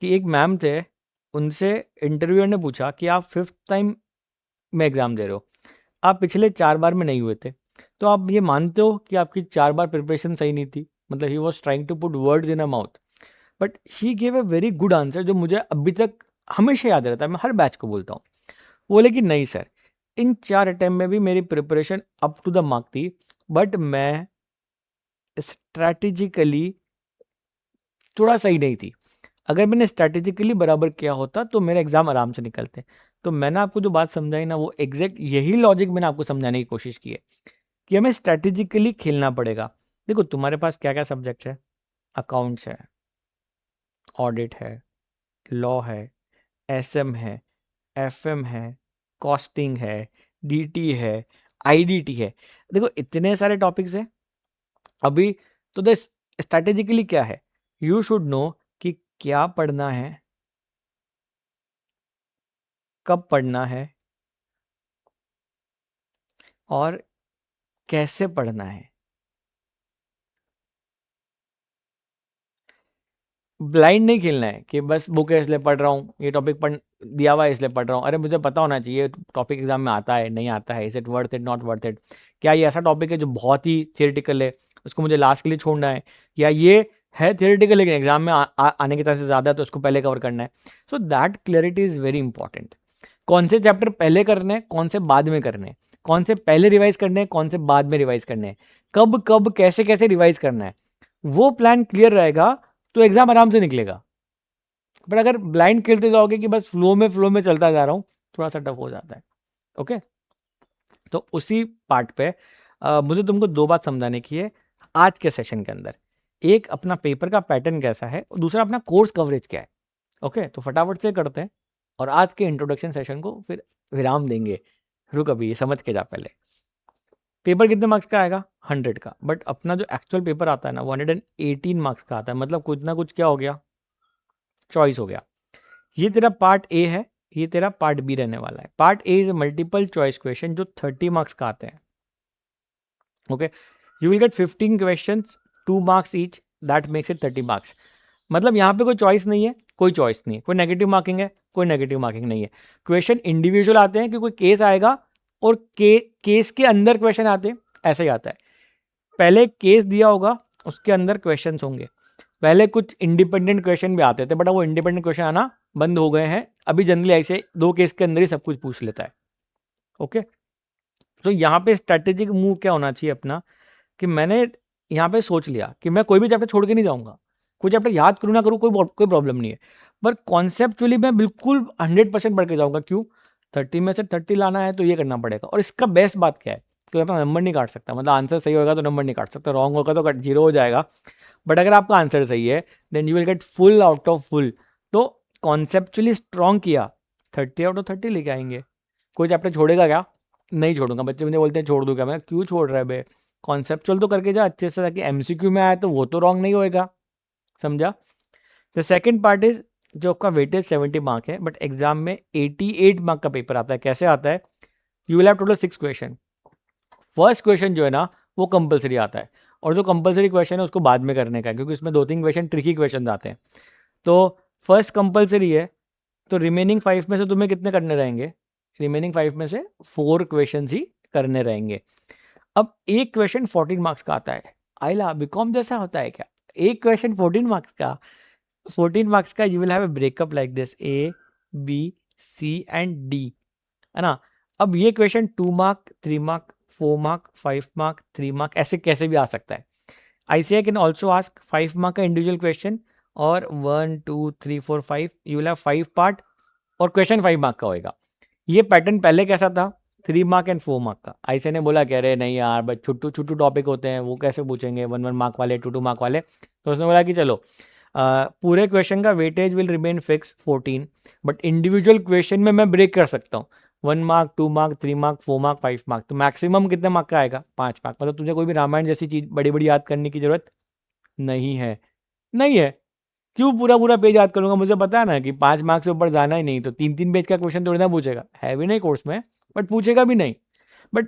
कि एक मैम थे, उनसे इंटरव्यूअर ने पूछा कि आप 5th टाइम में एग्ज़ाम दे रहे हो, आप पिछले 4 बार में नहीं हुए थे, तो आप ये मानते हो कि आपकी 4 बार प्रिपरेशन सही नहीं थी? मतलब he was trying to put words in a mouth, but he gave a very good answer जो मुझे अभी तक हमेशा याद रहता है, मैं हर बैच को बोलता हूँ। वो बोले कि नहीं सर, इन 4 अटेम्प्ट में भी मेरी preparation up to the mark थी, बट मैं स्ट्रैटेजिकली थोड़ा सही नहीं थी। अगर मैंने स्ट्रैटेजिकली बराबर किया होता तो मेरे एग्ज़ाम आराम से निकलते। तो मैंने आपको जो बात समझाई ना, वो एग्ज़ैक्ट यही लॉजिक मैंने आपको समझाने की कोशिश की है कि हमें स्ट्रैटेजिकली खेलना पड़ेगा। देखो तुम्हारे पास क्या-क्या सब्जेक्ट्स है, अकाउंट्स है, ऑडिट है, लॉ है, एसएम है, एफएम है, कॉस्टिंग है, डीटी है, आईडीटी है। देखो इतने सारे टॉपिक्स हैं। अभी तो द स्ट्रैटेजिकली क्या है, यू शुड नो कि क्या पढ़ना है, कब पढ़ना है और कैसे पढ़ना है। ब्लाइंड नहीं खेलना है कि बस बुक है इसलिए पढ़ रहा हूँ, ये टॉपिक पढ़ दिया हुआ है इसलिए पढ़ रहा हूँ। अरे मुझे पता होना चाहिए टॉपिक एग्जाम में आता है नहीं आता है, is it worth it not worth it, क्या ये ऐसा टॉपिक है जो बहुत ही थियोरेटिकल है उसको मुझे लास्ट के लिए छोड़ना है, या ये है थियोरेटिकल लेकिन एग्जाम में आने की तरह से ज़्यादा है तो उसको पहले कवर करना है। So that clarity is very important. कौन से चैप्टर पहले करने हैं, कौन से बाद में करने हैं, कौन से पहले रिवाइज करने हैं, कौन से बाद में रिवाइज करने हैं, कब कब कैसे कैसे रिवाइज करना है, वो प्लान क्लियर रहेगा तो एग्जाम आराम से निकलेगा। बट अगर ब्लाइंड खेलते जाओगे कि बस फ्लो में चलता जा रहा हूँ, थोड़ा सा टफ हो जाता है। ओके, तो उसी पार्ट पे मुझे तुमको 2 बात समझाने की है आज के सेशन के अंदर। एक अपना पेपर का पैटर्न कैसा है और दूसरा अपना कोर्स कवरेज क्या है। ओके, तो फटाफट से करते हैं और आज के इंट्रोडक्शन सेशन को फिर विराम देंगे। रुक अभी ये समझ के जा पहले। पेपर कितने मार्क्स का आएगा? 100 का। बट अपना जो एक्चुअल पेपर आता है ना, 118 मार्क्स का आता है। मतलब कुछ ना कुछ क्या हो गया, चॉइस हो गया। ये तेरा पार्ट ए है, ये तेरा पार्ट बी रहने वाला है। Part A is multiple choice question जो 30 मार्क्स का आते हैं। Okay, you will gate 15 questions, 2 marks each, that makes it 30 marks. मतलब यहाँ पे कोई चॉइस नहीं है, कोई चॉइस नहीं है, कोई नेगेटिव मार्किंग है, कोई नेगेटिव मार्किंग नहीं है। क्वेश्चन इंडिविजुअल आते हैं कि कोई केस आएगा और केस के अंदर क्वेश्चन आते हैं, ऐसे ही आता है। पहले केस दिया होगा, उसके अंदर क्वेश्चन होंगे। पहले कुछ इंडिपेंडेंट क्वेश्चन भी आते थे बट वो इंडिपेंडेंट क्वेश्चन आना बंद हो गए हैं। अभी जनरली ऐसे 2 केस के अंदर ही सब कुछ पूछ लेता है। ओके, तो यहाँ पे स्ट्रैटेजिक मूव क्या होना चाहिए अपना, कि मैंने यहाँ पे सोच लिया कि मैं कोई भी चैप्टर छोड़ के नहीं जाऊँगा। कोई चैप्टर याद करूँ ना करूँ कोई प्रॉब्लम नहीं है। पर कॉन्सेप्चुअली मैं बिल्कुल 100% पढ़ के जाऊँगा। क्यों? 30 में से 30 लाना है तो ये करना पड़ेगा। और इसका बेस्ट बात क्या है, कोई अपना नंबर नहीं काट सकता। मतलब आंसर सही होगा तो नंबर नहीं काट सकता, रॉन्ग होगा तो 0 हो जाएगा। बट अगर आपका आंसर सही है then you will get full out of full. तो कॉन्सेप्चुअली स्ट्रॉन्ग किया, 30 आउट ऑफ 30 लेके आएंगे। कोई चैप्टर छोड़ेगा क्या? नहीं छोड़ूंगा। बच्चे मुझे बोलते हैं छोड़ दूंगा, मैं क्यों छोड़ रहा है बे, कॉन्सेप्चुअल तो करके जा अच्छे से, ताकि एमसीक्यू में आया तो वो तो रॉन्ग नहीं होएगा। समझा? द सेकेंड पार्ट इज, जो आपका वेटेज 70 मार्क है बट एग्जाम में 88 मार्क का पेपर आता है। कैसे आता है? You will have total 6 question. First question जो है ना वो कंपलसरी आता है, और जो कंपलसरी क्वेश्चन है उसको बाद में करने का है क्योंकि इसमें 2-3 क्वेश्चन ट्रिकी क्वेश्चन आते हैं। तो फर्स्ट कंपलसरी है, तो रिमेनिंग 5 में से तुम्हें कितने करने रहेंगे? रिमेनिंग 5 में से 4 क्वेश्चन ही करने रहेंगे। अब एक क्वेश्चन 14 मार्क्स का आता है। आइला बीकॉम जैसा होता है क्या? एक क्वेश्चन 14 मार्क्स का, 14 मार्क्स का। You will have a breakup like this, A B C and D, है ना? अब ये question 2 mark, 3 mark, 4 mark, 5 mark, 3 mark, ऐसे कैसे भी आ सकता है। ICAI can also ask 5 mark का इंडिविजुअल क्वेश्चन, और 1 2 3 4 5 यू विल हैव 5 पार्ट, और क्वेश्चन 5 मार्क का होएगा। ये पैटर्न पहले कैसा था? 3 मार्क एंड 4 मार्क का। ICAI ने बोला कह रहे नहीं यार बस छोटू छोटू टॉपिक होते हैं, वो कैसे पूछेंगे 1 1 मार्क वाले, 2 2 मार्क वाले। तो उसने बोला कि चलो पूरे क्वेश्चन का weightage will remain fix 14, but individual question में मैं ब्रेक कर सकता हूँ। 1 mark, 2 mark, 3 mark, 4 mark, 5 mark. तो मैक्सिमम कितने मार्क का आएगा? 5 मार्क। मतलब तुझे कोई भी रामायण जैसी चीज़ बड़ी-बड़ी याद करने की ज़रूरत नहीं है। नहीं है। क्यों पूरा-पूरा पेज याद करूँगा? मुझे पता है ना कि 5 मार्क्स से ऊपर जाना ही नहीं, तो 3-3 पेज का क्वेश्चन थोड़ी ना पूछेगा। है भी नहीं कोर्स में, बट पूछेगा भी नहीं। बट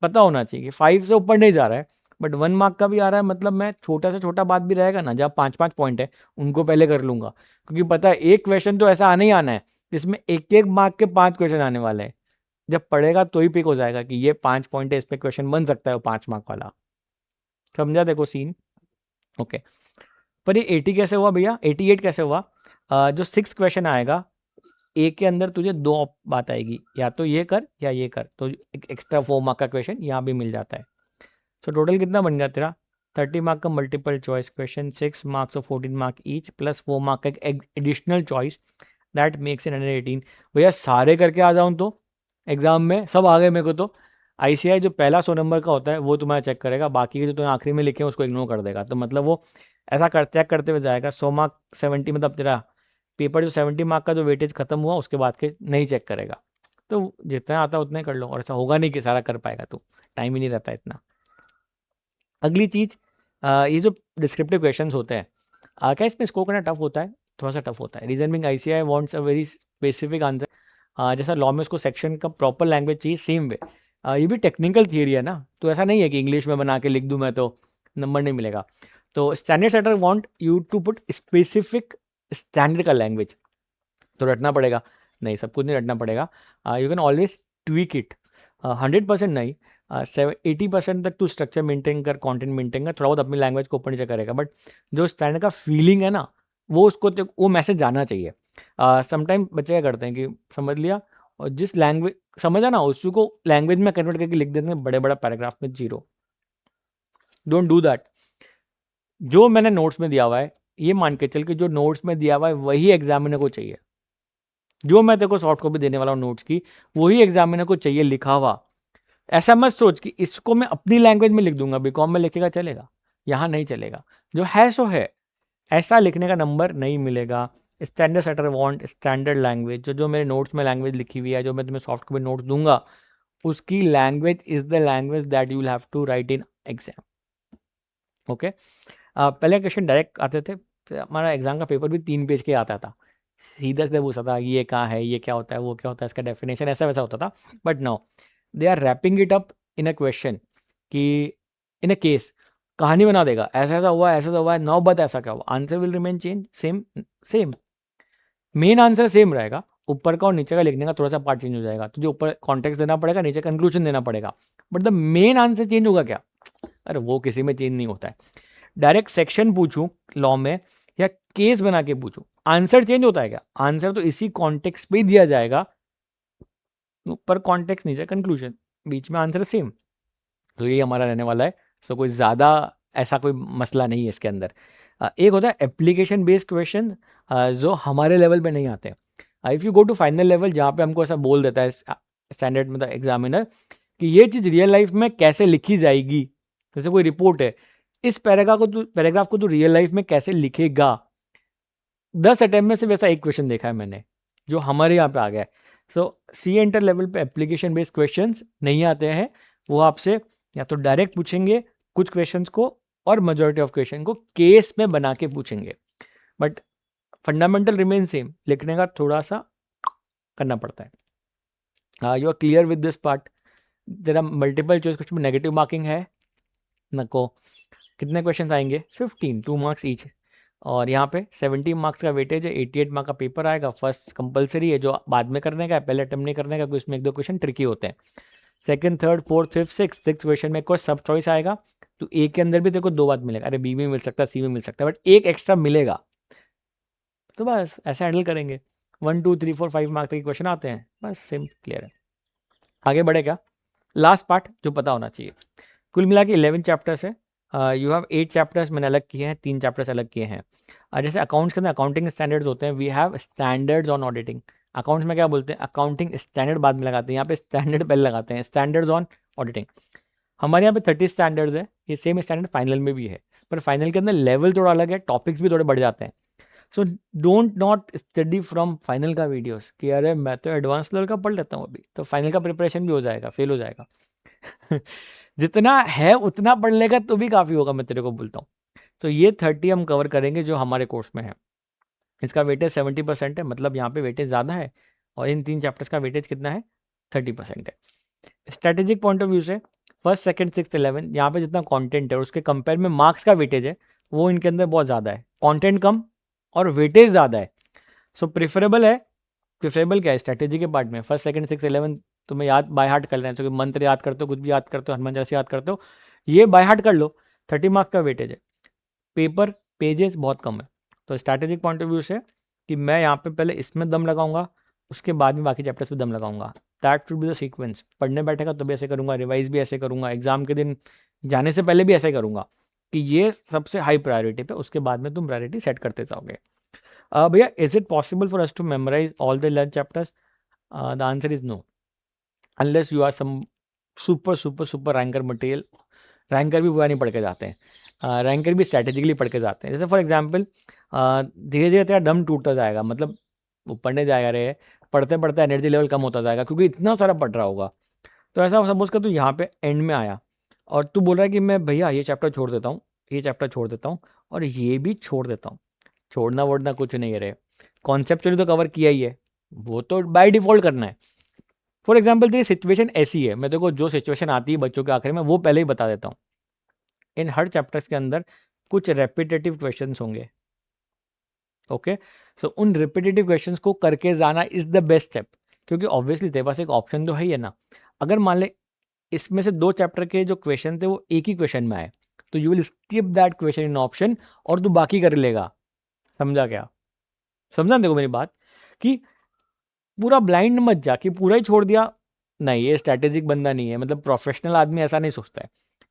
पता होना चाहिए कि 5 से ऊपर नहीं जा रहा है, बट 1 मार्क का भी आ रहा है, मतलब मैं छोटा से छोटा बात भी रहेगा ना, जहाँ 5-5 पॉइंट है, उनको पहले कर लूँगा। क्योंकि पता है एक क्वेश्चन तो ऐसा आना ही आना है, जिसमें 1-1 मार्क के 5 क्वेश्चन आने वाले हैं। जब पढ़ेगा तो ही पिक हो जाएगा कि ये 5 पॉइंट है, इस पे क्वेश्चन बन सकता है वो 5 मार्क वाला। समझा देखो सीन? ओके। पर ये 80 कैसे हुआ भैया? 88 कैसे हुआ? जो 6th क्वेश्चन आएगा, ए के अंदर तुझे 2 बात आएगी, या तो ये कर या ये कर, तो एक एक्स्ट्रा 4 मार्क का क्वेश्चन यहाँ भी मिल जाता है। सो टोटल कितना बन गया तेरा? 30 मार्क का मल्टीपल चॉइस क्वेश्चन, 6 मार्क्स और 14 मार्क ईच, प्लस 4 मार्क का एक additional choice, that makes it 118। भैया सारे करके आ जाऊँ तो एग्जाम में सब आ गए मेरे को तो आईसीआई जो पहला 100 नंबर का होता है वो तुम्हारा चेक करेगा, बाकी के जो तुम्हें आखिरी में लिखे हैं उसको इग्नोर कर देगा। तो मतलब वो ऐसा कर चेक करते हुए जाएगा। 100 मार्क 70, मतलब तेरा पेपर जो 70 मार्क का जो वेटेज खत्म हुआ उसके बाद के नहीं चेक करेगा। तो जितना आता है उतना ही कर लो, और ऐसा होगा नहीं कि सारा कर पाएगा, तो टाइम ही नहीं रहता इतना। अगली चीज़, ये जो डिस्क्रिप्टिव क्वेश्चंस होते हैं, क्या इसमें स्कोर करना टफ होता है? थोड़ा सा टफ होता है। Reason being ICI wants a very specific answer. जैसा लॉ में उसको सेक्शन का प्रॉपर लैंग्वेज चाहिए, सेम वे ये भी टेक्निकल थियरी है ना, तो ऐसा नहीं है कि इंग्लिश में बना के लिख दूँ मैं तो नंबर नहीं मिलेगा। तो standard setter want you to put specific standard का लैंग्वेज, तो रटना पड़ेगा। नहीं, सब कुछ नहीं रटना पड़ेगा। You can always tweak it. 100% नहीं, 80% तक तू स्ट्रक्चर मेंटेन कर, कंटेंट मेंटेन कर, थोड़ा बहुत अपनी लैंग्वेज को ऊपर नीचे करेगा, बट जो स्टैंडर्ड का फीलिंग है ना, वो उसको वो मैसेज जाना चाहिए। समटाइम बच्चे क्या करते हैं कि समझ लिया और जिस लैंग्वेज समझा ना उसी को लैंग्वेज में कन्वर्ट करके लिख देते हैं बड़े बड़ा पैराग्राफ में, जीरो। Don't do that. जो मैंने नोट्स में दिया हुआ है, ये मान के चल के जो नोट्स में दिया हुआ है वही एग्जामिनर को चाहिए। जो मैं तेरे को सॉफ्ट कॉपी देने वाला हूँ नोट्स की, वही एग्जामिनर को चाहिए लिखा हुआ। ऐसा मत सोच कि इसको मैं अपनी लैंग्वेज में लिख दूंगा, बीकॉम में लिखेगा चलेगा, यहाँ नहीं चलेगा। जो है सो है, ऐसा लिखने का नंबर नहीं मिलेगा। Standard setter want standard language. जो जो मेरे नोट्स में लैंग्वेज लिखी हुई है, जो मैं तुम्हें सॉफ्ट कॉपी नोट्स दूंगा, उसकी language is the language that you will have to write in exam. Okay. पहले क्वेश्चन डायरेक्ट आते थे, फिर हमारा एग्जाम का पेपर भी 3 पेज के आता था, सीधा से पूछा था ये कहाँ है, ये क्या होता है, वो क्या होता है, इसका डेफिनेशन, ऐसा वैसा होता था। But now they are wrapping it up in a question, कि इन अ केस कहानी बना देगा, ऐसा ऐसा हुआ, ऐसा ऐसा हुआ है, नौबत ऐसा क्या हुआ, answer will remain change same. Same main answer same रहेगा, ऊपर का और नीचे का लिखने का थोड़ा सा पार्ट चेंज हो जाएगा, तुझे ऊपर कॉन्टेक्स्ट देना पड़ेगा, नीचे कंक्लूजन देना पड़ेगा, but the main answer change होगा क्या? अरे वो किसी में चेंज नहीं होता है। डायरेक्ट सेक्शन पूछूं लॉ में या केस बना के पूछूं, आंसर चेंज होता है क्या? आंसर तो इसी कॉन्टेक्स्ट पे ही दिया जाएगा, ऊपर कॉन्टेक्स्ट नीचे कंक्लूजन, बीच में आंसर सेम। तो ये हमारा रहने वाला है। सो कोई ज़्यादा ऐसा कोई मसला नहीं है इसके अंदर। एक होता है एप्लीकेशन बेस्ड क्वेश्चन, जो हमारे लेवल पे नहीं आते। If you go to final level, जहाँ पे हमको ऐसा बोल देता है स्टैंडर्ड मतलब एग्जामिनर कि ये चीज़ रियल लाइफ में कैसे लिखी जाएगी, जैसे कोई रिपोर्ट है, इस पैराग्राफ को तू रियल लाइफ में कैसे लिखेगा। 10 अटेम्प्ट में सिर्फ ऐसा एक क्वेश्चन देखा है मैंने, जो हमारे यहाँ पे आ गया है। सो सी इंटर लेवल पे एप्लीकेशन बेस्ड क्वेश्चंस नहीं आते हैं। वो आपसे या तो डायरेक्ट पूछेंगे कुछ क्वेश्चंस को, और मेजोरिटी ऑफ क्वेश्चन को केस में बना के पूछेंगे, बट फंडामेंटल रिमेन सेम, लिखने का थोड़ा सा करना पड़ता है। You are clear with this part? तेरा मल्टीपल चॉइस क्वेश्चन में नेगेटिव मार्किंग है नको। कितने क्वेश्चन आएंगे? 15, 2 मार्क्स ईच। और यहाँ पे 70 मार्क्स का वेटेज है, 88 मार्क का पेपर आएगा। फर्स्ट कंपलसरी है, जो बाद में करने का है, पहले अटेम्प्ट नहीं करने का, क्योंकि इसमें 1-2 क्वेश्चन ट्रिकी होते हैं। Second, third, fourth, fifth, six question में कोई सब चॉइस आएगा, तो ए के अंदर भी तेरे को 2 बात मिलेगा। अरे बी में मिल सकता है, सी में मिल सकता है, बट एक एक्स्ट्रा मिलेगा। तो बस ऐसे हैंडल करेंगे। 1, 2, 3, 4, 5 मार्क के क्वेश्चन आते हैं, बस सेम क्लियर है। आगे बढ़े क्या? लास्ट पार्ट जो पता होना चाहिए, कुल मिला के 11 चैप्टर्स है। यू हैव 8 चैप्टर्स मैंने अलग किए हैं, 3 चैप्टर्स अलग किए हैं। जैसे अकाउंट्स के अंदर अकाउंटिंग स्टैंडर्ड्स होते हैं, we have standards on auditing. Accounts में क्या बोलते हैं? अकाउंटिंग स्टैंडर्ड बाद में लगाते हैं, यहाँ पे स्टैंडर्ड पहले लगाते हैं, स्टैंडर्ड्स ऑन ऑडिटिंग। हमारे यहाँ पे 30 स्टैंडर्ड्स है, ये सेम स्टैंडर्ड फाइनल में भी है, पर फाइनल के अंदर लेवल थोड़ा अलग है, टॉपिक्स भी थोड़े बढ़ जाते हैं। So don't not study from final का वीडियोस कि अरे मैं तो एडवांस लेवल का पढ़ लेता हूँ अभी, तो फाइनल का प्रिपरेशन भी हो जाएगा, फेल हो जाएगा। जितना है उतना पढ़ लेगा तो भी काफ़ी होगा, मैं तेरे को बोलता हूँ। तो ये 30 हम कवर करेंगे जो हमारे कोर्स में है। इसका वेटेज 70% है, मतलब यहाँ पे वेटेज ज़्यादा है, और इन 3 चैप्टर्स का वेटेज कितना है, 30% है। स्ट्रैटेजिक पॉइंट ऑफ व्यू से फर्स्ट, सेकंड, सिक्स्थ, 11 यहाँ पे जितना कंटेंट है उसके कंपेयर में मार्क्स का वेटेज है वो इनके अंदर बहुत ज़्यादा है, कंटेंट कम और वेटेज ज़्यादा है। सो प्रिफरेबल है, प्रिफरेबल क्या है स्ट्रैटेजी के पार्ट में, फर्स्ट, सेकंड, सिक्स्थ, 11 तुम्हें याद बाय हार्ट कर लेना चाहिए, मंत्र याद करते हो, कुछ भी याद करते हो, हनुमान चालीसा याद करते हो, ये बाय हार्ट कर लो, 30 मार्क्स का वेटेज है। पेपर पेजेस बहुत कम है। तो स्ट्रैटेजिक पॉइंट ऑफ व्यू से कि मैं यहाँ पे पहले इसमें दम लगाऊंगा, उसके बाद में बाकी चैप्टर्स पे दम लगाऊंगा, that should be the sequence. पढ़ने बैठेगा तो भी ऐसे करूंगा, रिवाइज भी ऐसे करूंगा, एग्जाम के दिन जाने से पहले भी ऐसे करूंगा कि ये सबसे हाई प्रायोरिटी पे, उसके बाद में तुम प्रायोरिटी सेट करते जाओगे। भैया, is it possible for us to memorise all the 11 chapters? The answer is no, unless you are some super super super ranker material. Ranker भी पूरा नहीं पढ़ के जाते हैं, रैंकर भी स्ट्रैटेजिकली पढ़ के जाते हैं। जैसे फॉर एग्जांपल धीरे धीरे तेरा दम टूटता जाएगा, मतलब वो पढ़ने जाएगा रे, पढ़ते पढ़ते एनर्जी लेवल कम होता जाएगा क्योंकि इतना सारा पढ़ रहा होगा। तो ऐसा सपोज कर तू यहाँ पे एंड में आया और तू बोल रहा है कि मैं भैया ये चैप्टर छोड़ देता हूँ, ये चैप्टर छोड़ देता हूँ और ये भी छोड़ देता हूँ। छोड़ना वोड़ना कुछ नहीं है रे, कॉन्सेप्चुअली तो कवर किया ही है, वो तो बाय डिफॉल्ट करना है। फॉर एग्जाम्पल तेरी सिचुएशन ऐसी है, मैं देखो जो सिचुएशन आती है बच्चों के आखिर में वो पहले ही बता देता हूँ। इन हर चैप्टर्स के अंदर कुछ रेपिटेटिव क्वेश्चंस होंगे, ओके। सो उन रिपीटेटिव क्वेश्चंस को करके जाना इज द बेस्ट स्टेप, क्योंकि ऑब्वियसली तेरे पास एक ऑप्शन तो है ही है ना। अगर मान ले इसमें से 2 चैप्टर के जो क्वेश्चन थे वो एक ही क्वेश्चन में आए, तो you will skip that question in option और तू बाकी कर लेगा। समझा क्या? समझा देखो मेरी बात, कि पूरा ब्लाइंड मत जा कि पूरा ही छोड़ दिया। नहीं, ये स्ट्रैटेजिक बंदा नहीं है, मतलब प्रोफेशनल आदमी ऐसा नहीं सोचता है।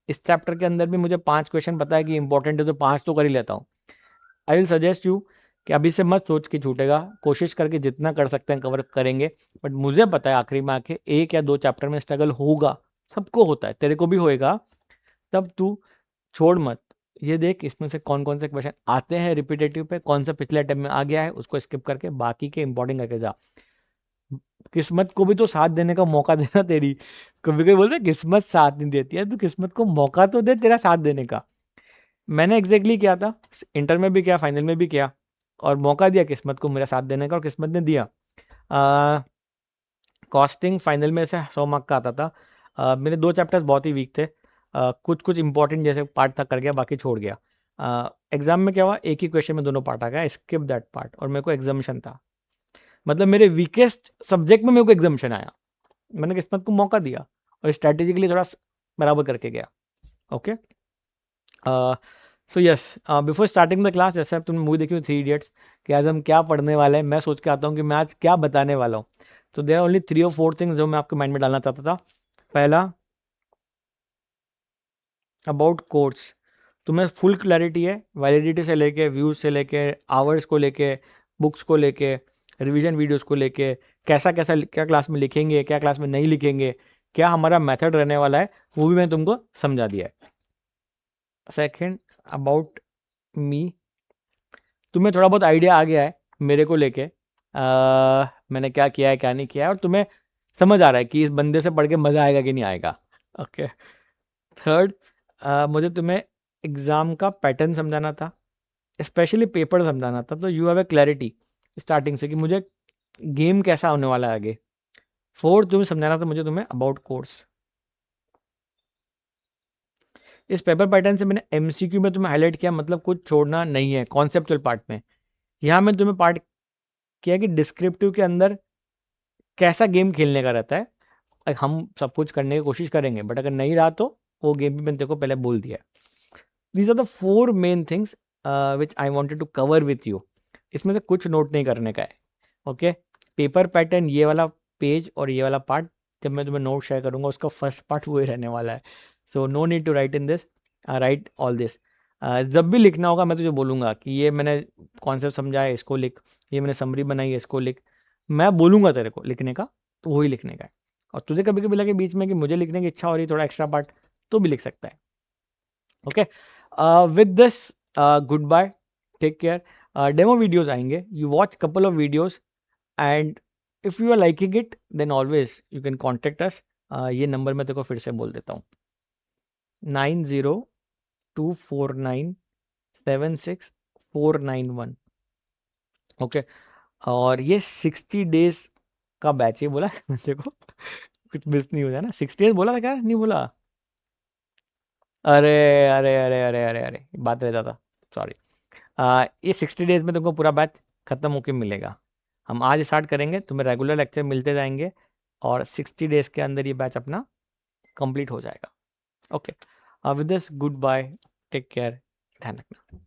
इस चैप्टर के अंदर भी मुझे 5 क्वेश्चन पता है कि इंपॉर्टेंट है, तो 5 तो कर ही लेता हूँ। आई विल सजेस्ट यू कि अभी से मत सोच के छूटेगा, कोशिश करके जितना कर सकते हैं कवर करेंगे। बट मुझे पता है आखिरी में आके 1 या 2 चैप्टर में स्ट्रगल होगा, सबको होता है, तेरे को भी होएगा। तब तू छोड़ मत, ये देख इसमें से कौन कौन से क्वेश्चन आते हैं रिपीटेटिव पे, कौन सा पिछले अटेम्प्ट में आ गया है, उसको स्किप करके बाकी के इंपॉर्टेंट करके जा। किस्मत को भी तो साथ देने का मौका देना तेरी। कभी कभी बोलते हैं किस्मत साथ नहीं देती है, तो किस्मत को मौका तो दे तेरा साथ देने का। मैंने एग्जैक्टली किया था, इंटर में भी किया, फाइनल में भी किया, और मौका दिया किस्मत को मेरा साथ देने का, और किस्मत ने दिया। कॉस्टिंग फाइनल में से 100 मार्क का आता था। मेरे 2 चैप्टर्स बहुत ही वीक थे, कुछ कुछ इंपॉर्टेंट जैसे पार्ट था कर गया, बाकी छोड़ गया। एग्जाम में क्या हुआ, एक ही क्वेश्चन में दोनों पार्ट आ गया, स्किप दैट पार्ट, और मेरे को एग्जामिशन था, मतलब मेरे वीकेस्ट सब्जेक्ट में मेरे को एग्जामिशन आया। मैंने किस्मत को मौका दिया और स्ट्रैटेजिकली थोड़ा बराबर करके गया, okay. So yes, before starting the class, जैसे अब तुमने मूवी देखी हो 3 इडियट्स, कि आज हम क्या पढ़ने वाले हैं, मैं सोच के आता हूँ कि मैं आज क्या बताने वाला हूँ। तो देयर आर ओनली 3 और 4 थिंग्स जो मैं आपके माइंड में डालना चाहता था। पहला, अबाउट कोर्स, तुम्हें फुल क्लैरिटी है, वैलिडिटी से लेके, व्यूज से लेके, आवर्स को लेके, बुक्स को लेके, रिवीजन वीडियोस को लेके, कैसा कैसा क्या क्लास में लिखेंगे, क्या क्लास में नहीं लिखेंगे, क्या हमारा मेथड रहने वाला है, वो भी मैंने तुमको समझा दिया है। सेकंड, अबाउट मी, तुम्हें थोड़ा बहुत आइडिया आ गया है मेरे को लेके, मैंने क्या किया है क्या नहीं किया है, और तुम्हें समझ आ रहा है कि इस बंदे से पढ़ के मज़ा आएगा कि नहीं आएगा, ओके। थर्ड, मुझे तुम्हें एग्ज़ाम का पैटर्न समझाना था, स्पेशली पेपर समझाना था, तो you have a clarity starting से कि मुझे गेम कैसा होने वाला है आगे। फोर्थ, तुम्हें समझाना था मुझे तुम्हें अबाउट कोर्स। इस पेपर पैटर्न से मैंने एमसीक्यू में तुम्हें हाईलाइट किया, मतलब कुछ छोड़ना नहीं है कॉन्सेप्चुअल पार्ट में। यहाँ मैंने तुम्हें पार्ट किया कि डिस्क्रिप्टिव के अंदर कैसा गेम खेलने का रहता है, हम सब कुछ करने की कोशिश करेंगे, बट अगर नहीं रहा तो वो गेम भी मैंने तेरे को पहले बोल दिया है। These are the 4 main things which I wanted to cover with you. इसमें से कुछ नोट नहीं करने का है, ओके। पेपर पैटर्न, ये वाला पेज और ये वाला पार्ट, जब मैं तुम्हें नोट शेयर करूंगा उसका फर्स्ट पार्ट वही रहने वाला है। So no need to write in this, write all this. जब भी लिखना होगा मैं तुझे बोलूँगा कि ये मैंने कॉन्सेप्ट समझा है, इसको लिख, ये मैंने समरी बनाई है, इसको लिख। मैं बोलूँगा तेरे को लिखने का, तो वही लिखने का है। और तुझे कभी कभी लगे बीच में कि मुझे लिखने की इच्छा हो रही है थोड़ा एक्स्ट्रा पार्ट, तो भी लिख सकता है, okay. With this, good bye, take care. Demo videos आएँगे, you watch couple of videos and if you are liking it then always you can contact us. ये नंबर मैं तेरे को फिर से बोल देता हूँ, 9024976491। ओके, और ये 60 डेज़ का बैच है बोला देखो कुछ मिस नहीं हो जाए ना, 60 डेज़ बोला था क्या? नहीं बोला? अरे, अरे, अरे, अरे, अरे, अरे! बात रह जाता, सॉरी। ये 60 डेज़ में तुमको पूरा बैच खत्म होके मिलेगा। हम आज स्टार्ट करेंगे, तुम्हें रेगुलर लेक्चर मिलते जाएँगे और 60 डेज़ के अंदर ये बैच अपना कंप्लीट हो जाएगा। Okay, with this good bye, take care, ध्यान रखना।